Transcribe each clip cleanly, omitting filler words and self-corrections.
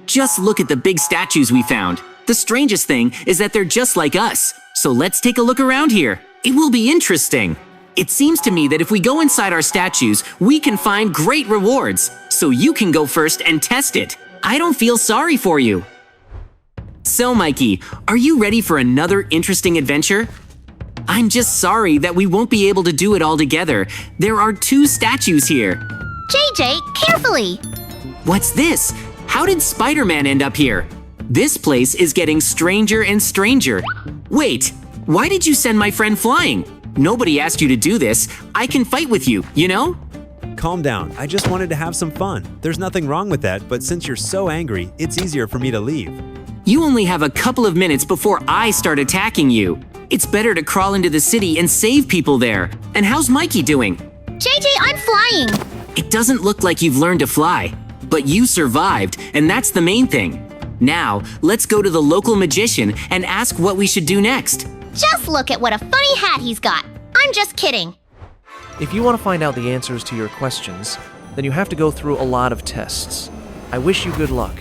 Just look at the big statues we found. The strangest thing is that they're just like us. So let's take a look around here. It will be interesting. It seems to me that if we go inside our statues, we can find great rewards. So you can go first and test it. I don't feel sorry for you. So Mikey, are you ready for another interesting adventure? I'm just sorry that we won't be able to do it all together. There are 2 statues here. JJ, carefully! What's this? How did Spider-Man end up here? This place is getting stranger and stranger. Wait, why did you send my friend flying? Nobody asked you to do this. I can fight with you, you know? Calm down, I just wanted to have some fun. There's nothing wrong with that, but since you're so angry, it's easier for me to leave. You only have a couple of minutes before I start attacking you. It's better to crawl into the city and save people there. And how's Mikey doing? JJ, I'm flying! It doesn't look like you've learned to fly, but you survived, and that's the main thing. Now, let's go to the local magician and ask what we should do next. Just look at what a funny hat he's got. I'm just kidding. If you want to find out the answers to your questions, then you have to go through a lot of tests. I wish you good luck.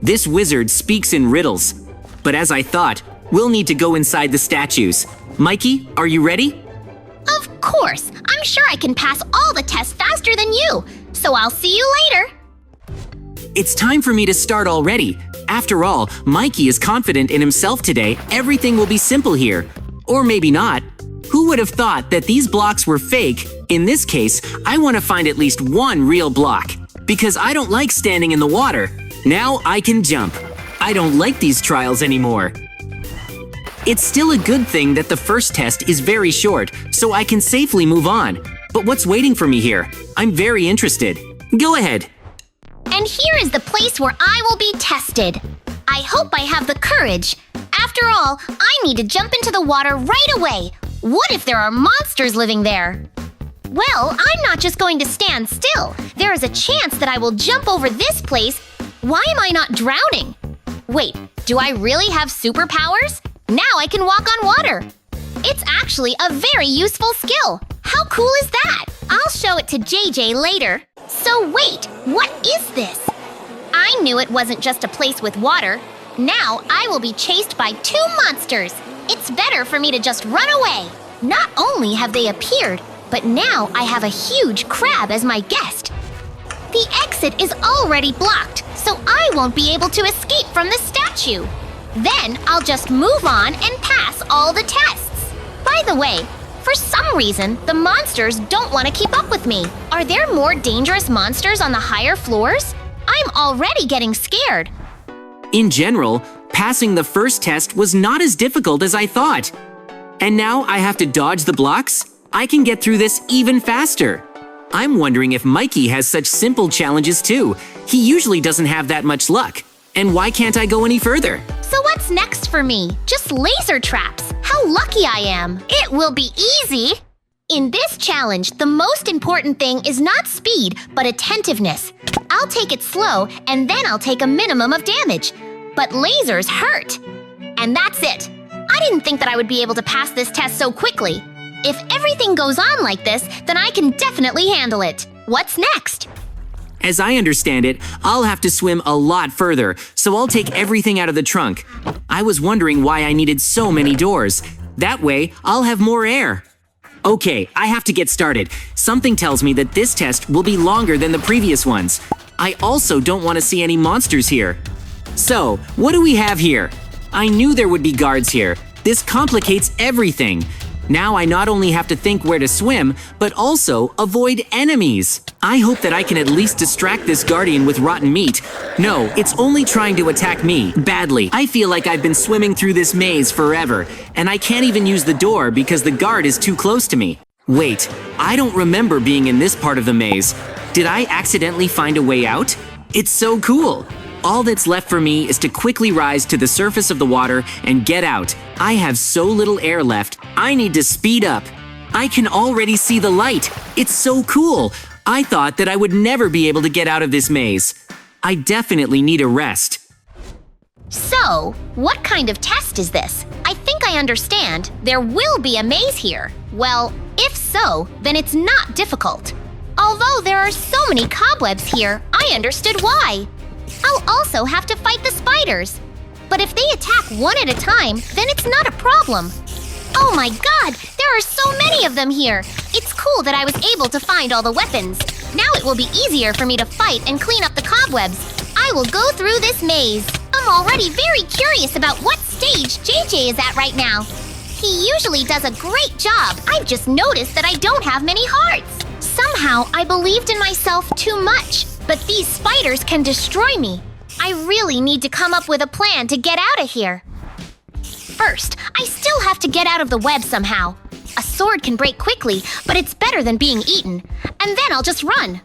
This wizard speaks in riddles. But as I thought, we'll need to go inside the statues. Mikey, are you ready? Of course! I'm sure I can pass all the tests faster than you. So I'll see you later. It's time for me to start already. After all, Mikey is confident in himself today. Everything will be simple here. Or maybe not. Who would have thought that these blocks were fake? In this case, I want to find at least one real block. Because I don't like standing in the water. Now I can jump. I don't like these trials anymore. It's still a good thing that the first test is very short, so I can safely move on. But what's waiting for me here? I'm very interested. Go ahead. And here is the place where I will be tested. I hope I have the courage. After all, I need to jump into the water right away. What if there are monsters living there? Well, I'm not just going to stand still. There is a chance that I will jump over this place. Why am I not drowning? Wait, do I really have superpowers? Now I can walk on water. It's actually a very useful skill. How cool is that? I'll show it to JJ later. So wait, what is this? I knew it wasn't just a place with water. Now I will be chased by 2 monsters. It's better for me to just run away. Not only have they appeared, but now I have a huge crab as my guest. The exit is already blocked, so I won't be able to escape from the statue. Then I'll just move on and pass all the tests. By the way, for some reason, the monsters don't want to keep up with me. Are there more dangerous monsters on the higher floors? I'm already getting scared. In general, passing the first test was not as difficult as I thought. And now I have to dodge the blocks? I can get through this even faster. I'm wondering if Mikey has such simple challenges too. He usually doesn't have that much luck. And why can't I go any further? So what's next for me? Just laser traps. How lucky I am. It will be easy. In this challenge, the most important thing is not speed, but attentiveness. I'll take it slow, and then I'll take a minimum of damage. But lasers hurt. And that's it. I didn't think that I would be able to pass this test so quickly. If everything goes on like this, then I can definitely handle it. What's next? As I understand it, I'll have to swim a lot further, so I'll take everything out of the trunk. I was wondering why I needed so many doors. That way, I'll have more air. Okay, I have to get started. Something tells me that this test will be longer than the previous ones. I also don't want to see any monsters here. So, what do we have here? I knew there would be guards here. This complicates everything. Now I not only have to think where to swim, but also avoid enemies. I hope that I can at least distract this guardian with rotten meat. No, it's only trying to attack me, badly. I feel like I've been swimming through this maze forever, and I can't even use the door because the guard is too close to me. Wait, I don't remember being in this part of the maze. Did I accidentally find a way out? It's so cool. All that's left for me is to quickly rise to the surface of the water and get out. I have so little air left, I need to speed up. I can already see the light. It's so cool. I thought that I would never be able to get out of this maze. I definitely need a rest. So, what kind of test is this? I think I understand. There will be a maze here. Well, if so, then it's not difficult. Although there are so many cobwebs here, I understood why. I'll also have to fight the spiders. But if they attack one at a time, then it's not a problem. Oh my god, there are so many of them here. It's cool that I was able to find all the weapons. Now it will be easier for me to fight and clean up the cobwebs. I will go through this maze. I'm already very curious about what stage JJ is at right now. He usually does a great job. I've just noticed that I don't have many hearts. Somehow, I believed in myself too much. But these spiders can destroy me. I really need to come up with a plan to get out of here. First, I still have to get out of the web somehow. A sword can break quickly, but it's better than being eaten. And then I'll just run.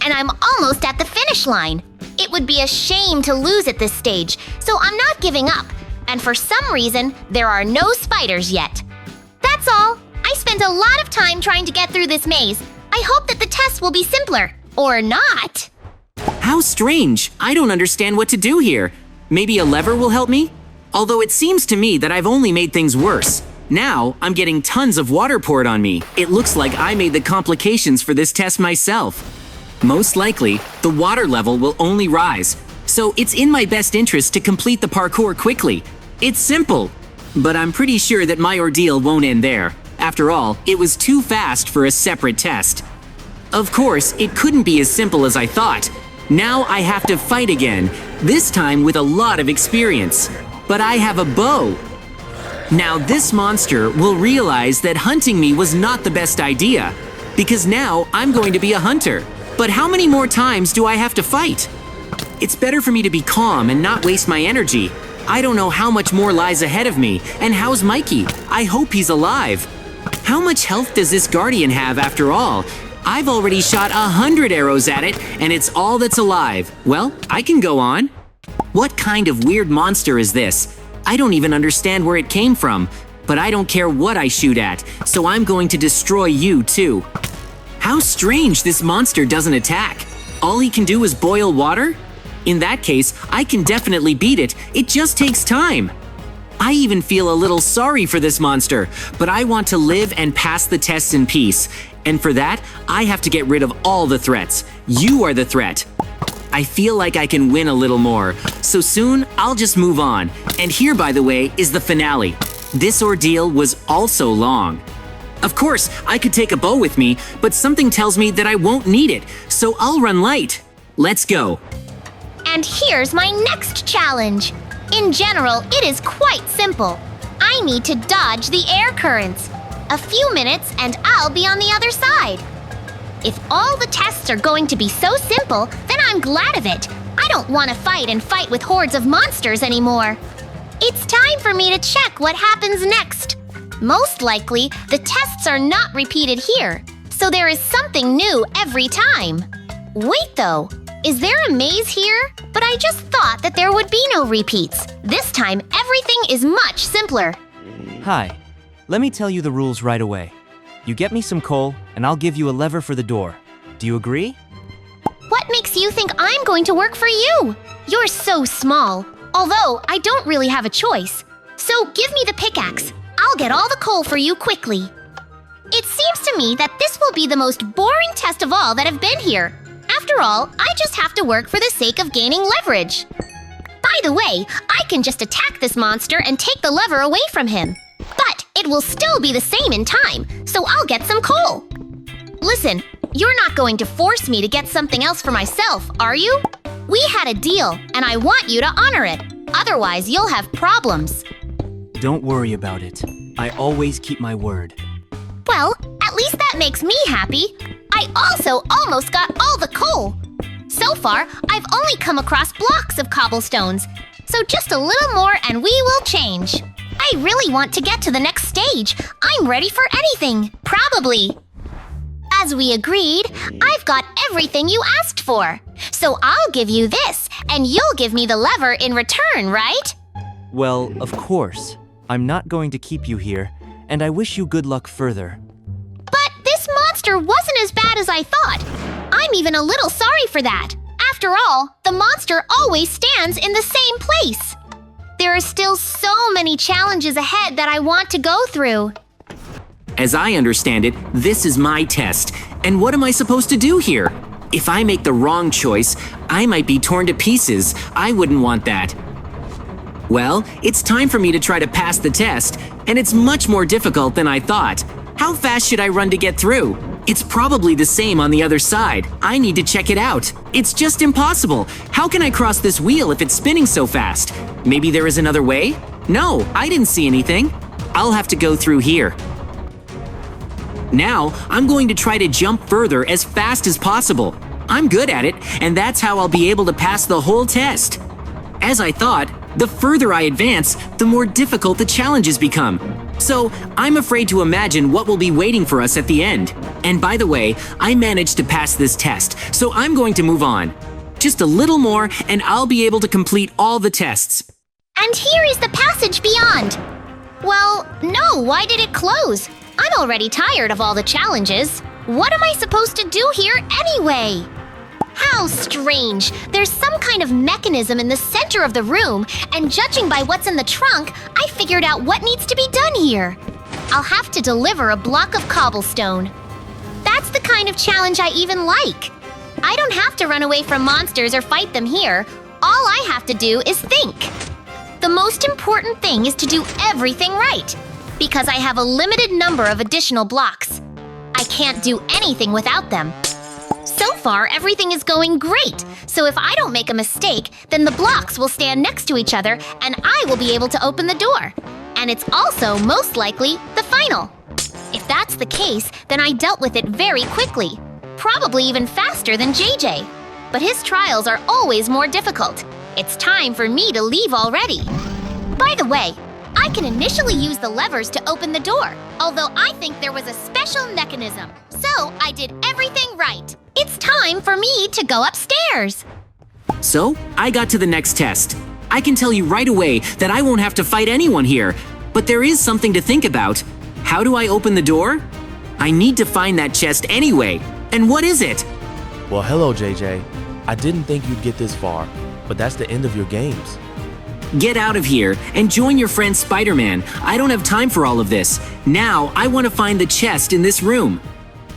And I'm almost at the finish line. It would be a shame to lose at this stage, so I'm not giving up. And for some reason, there are no spiders yet. That's all. I spent a lot of time trying to get through this maze. I hope that the test will be simpler. Or not. How strange. I don't understand what to do here. Maybe a lever will help me? Although it seems to me that I've only made things worse. Now, I'm getting tons of water poured on me. It looks like I made the complications for this test myself. Most likely, the water level will only rise. So it's in my best interest to complete the parkour quickly. It's simple. But I'm pretty sure that my ordeal won't end there. After all, it was too fast for a separate test. Of course, it couldn't be as simple as I thought. Now I have to fight again, this time with a lot of experience. But I have a bow. Now this monster will realize that hunting me was not the best idea, because now I'm going to be a hunter. But how many more times do I have to fight? It's better for me to be calm and not waste my energy. I don't know how much more lies ahead of me, and how's Mikey? I hope he's alive. How much health does this guardian have after all? I've already shot 100 arrows at it, and it's all that's alive. Well, I can go on. What kind of weird monster is this? I don't even understand where it came from, but I don't care what I shoot at, so I'm going to destroy you too. How strange this monster doesn't attack. All he can do is boil water? In that case, I can definitely beat it. It just takes time. I even feel a little sorry for this monster, but I want to live and pass the tests in peace. And for that, I have to get rid of all the threats. You are the threat. I feel like I can win a little more, so soon I'll just move on. And here, by the way, is the finale. This ordeal was also long. Of course, I could take a bow with me, but something tells me that I won't need it, so I'll run light. Let's go. And here's my next challenge. In general, it is quite simple. I need to dodge the air currents. A few minutes and I'll be on the other side. If all the tests are going to be so simple, then I'm glad of it. I don't want to fight with hordes of monsters anymore. It's time for me to check what happens next. Most likely, the tests are not repeated here, so there is something new every time. Wait though, is there a maze here? But I just thought that there would be no repeats. This time, everything is much simpler. Hi, let me tell you the rules right away. You get me some coal, and I'll give you a lever for the door. Do you agree? What makes you think I'm going to work for you? You're so small. Although, I don't really have a choice. So give me the pickaxe. I'll get all the coal for you quickly. It seems to me that this will be the most boring test of all that have been here. After all, I just have to work for the sake of gaining leverage. By the way, I can just attack this monster and take the lever away from him. But it will still be the same in time, so I'll get some coal. Listen, you're not going to force me to get something else for myself, are you? We had a deal, and I want you to honor it. Otherwise, you'll have problems. Don't worry about it. I always keep my word. Well, at least that makes me happy. I also almost got all the coal. So far, I've only come across blocks of cobblestones. So just a little more and we will change. I really want to get to the next stage. I'm ready for anything, probably. As we agreed, I've got everything you asked for. So I'll give you this, and you'll give me the lever in return, right? Well, of course. I'm not going to keep you here, and I wish you good luck further. But this monster wasn't as bad as I thought. I'm even a little sorry for that. After all, the monster always stands in the same place. There are still so many challenges ahead that I want to go through. As I understand it, this is my test. And what am I supposed to do here? If I make the wrong choice, I might be torn to pieces. I wouldn't want that. Well, it's time for me to try to pass the test, and it's much more difficult than I thought. How fast should I run to get through? It's probably the same on the other side. I need to check it out. It's just impossible. How can I cross this wheel if it's spinning so fast? Maybe there is another way? No, I didn't see anything. I'll have to go through here. Now, I'm going to try to jump further as fast as possible. I'm good at it, and that's how I'll be able to pass the whole test. As I thought, the further I advance, the more difficult the challenges become. So, I'm afraid to imagine what will be waiting for us at the end. And by the way, I managed to pass this test, so I'm going to move on. Just a little more, and I'll be able to complete all the tests. And here is the passage beyond. Well, no, why did it close? I'm already tired of all the challenges. What am I supposed to do here anyway? How strange. There's some kind of mechanism in the center of the room, and judging by what's in the trunk, I figured out what needs to be done here. I'll have to deliver a block of cobblestone. That's the kind of challenge I even like. I don't have to run away from monsters or fight them here. All I have to do is think. The most important thing is to do everything right, because I have a limited number of additional blocks. I can't do anything without them. So far, everything is going great, so if I don't make a mistake, then the blocks will stand next to each other and I will be able to open the door. And it's also, most likely, the final. If that's the case, then I dealt with it very quickly, probably even faster than JJ. But his trials are always more difficult. It's time for me to leave already. By the way, I can initially use the levers to open the door, although I think there was a special mechanism. So I did everything right. It's time for me to go upstairs. So, I got to the next test. I can tell you right away that I won't have to fight anyone here, but there is something to think about. How do I open the door? I need to find that chest anyway. And what is it? Well, hello, JJ. I didn't think you'd get this far, but that's the end of your games. Get out of here and join your friend Spider-Man. I don't have time for all of this. Now, I want to find the chest in this room.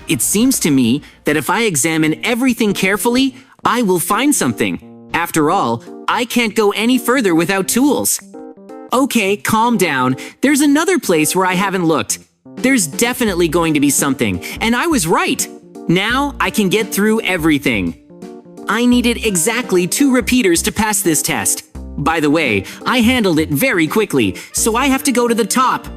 It seems to me that if I examine everything carefully, I will find something. After all, I can't go any further without tools. Okay, calm down. There's another place where I haven't looked. There's definitely going to be something, and I was right. Now I can get through everything. I needed exactly 2 repeaters to pass this test. By the way, I handled it very quickly, so I have to go to the top.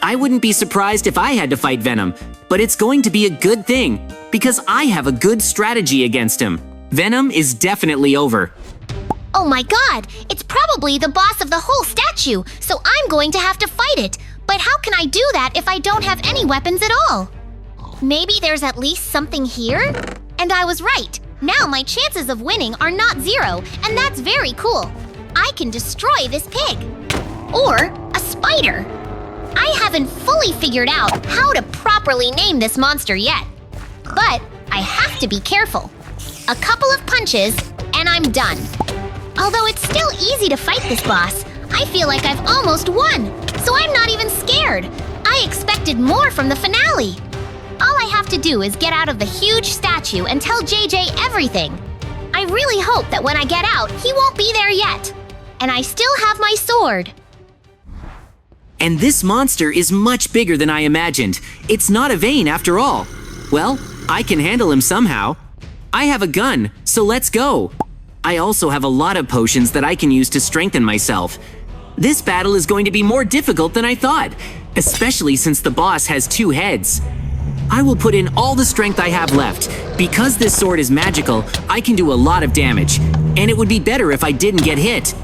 I wouldn't be surprised if I had to fight Venom, but it's going to be a good thing, because I have a good strategy against him. Venom is definitely over. Oh my god, it's probably the boss of the whole statue, so I'm going to have to fight it. But how can I do that if I don't have any weapons at all? Maybe there's at least something here? And I was right. Now my chances of winning are not 0, and that's very cool. I can destroy this pig. Or a spider. I haven't fully figured out how to properly name this monster yet. But I have to be careful. A couple of punches, and I'm done. Although it's still easy to fight this boss, I feel like I've almost won, so I'm not even scared. I expected more from the finale. All I have to do is get out of the huge statue and tell JJ everything. I really hope that when I get out, he won't be there yet. And I still have my sword. And this monster is much bigger than I imagined. It's not a vein after all. Well, I can handle him somehow. I have a gun, so let's go. I also have a lot of potions that I can use to strengthen myself. This battle is going to be more difficult than I thought, especially since the boss has 2 heads. I will put in all the strength I have left. Because this sword is magical, I can do a lot of damage, and it would be better if I didn't get hit.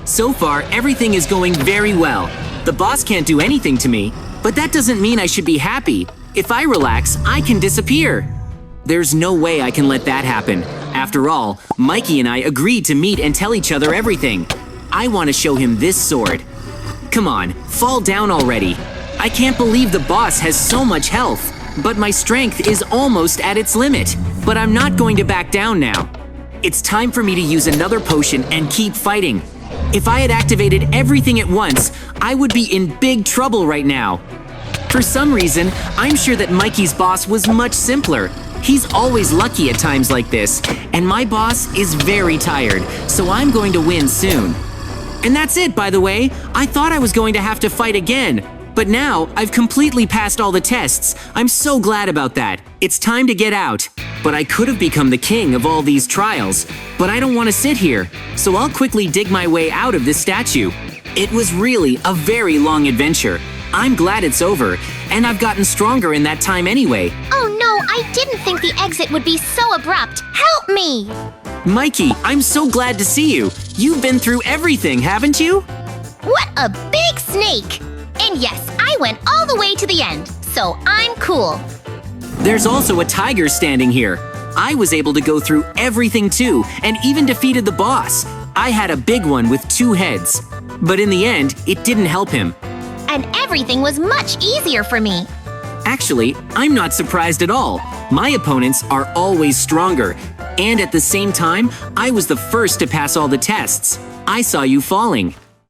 So far, everything is going very well. The boss can't do anything to me, but that doesn't mean I should be happy. If I relax, I can disappear. There's no way I can let that happen. After all, Mikey and I agreed to meet and tell each other everything. I want to show him this sword. Come on, fall down already. I can't believe the boss has so much health, but my strength is almost at its limit. But I'm not going to back down now. It's time for me to use another potion and keep fighting. If I had activated everything at once, I would be in big trouble right now. For some reason, I'm sure that Mikey's boss was much simpler. He's always lucky at times like this, and my boss is very tired, so I'm going to win soon. And that's it, by the way. I thought I was going to have to fight again, but now I've completely passed all the tests. I'm so glad about that. It's time to get out. But I could have become the king of all these trials, but I don't want to sit here, so I'll quickly dig my way out of this statue. It was really a very long adventure. I'm glad it's over, and I've gotten stronger in that time anyway. Oh no, I didn't think the exit would be so abrupt. Help me! Mikey, I'm so glad to see you. You've been through everything, haven't you? What a big snake! And yes, I went all the way to the end, so I'm cool. There's also a tiger standing here. I was able to go through everything too, and even defeated the boss. I had a big one with 2 heads. But in the end, it didn't help him. And everything was much easier for me. Actually, I'm not surprised at all. My opponents are always stronger. And at the same time, I was the first to pass all the tests. I saw you falling.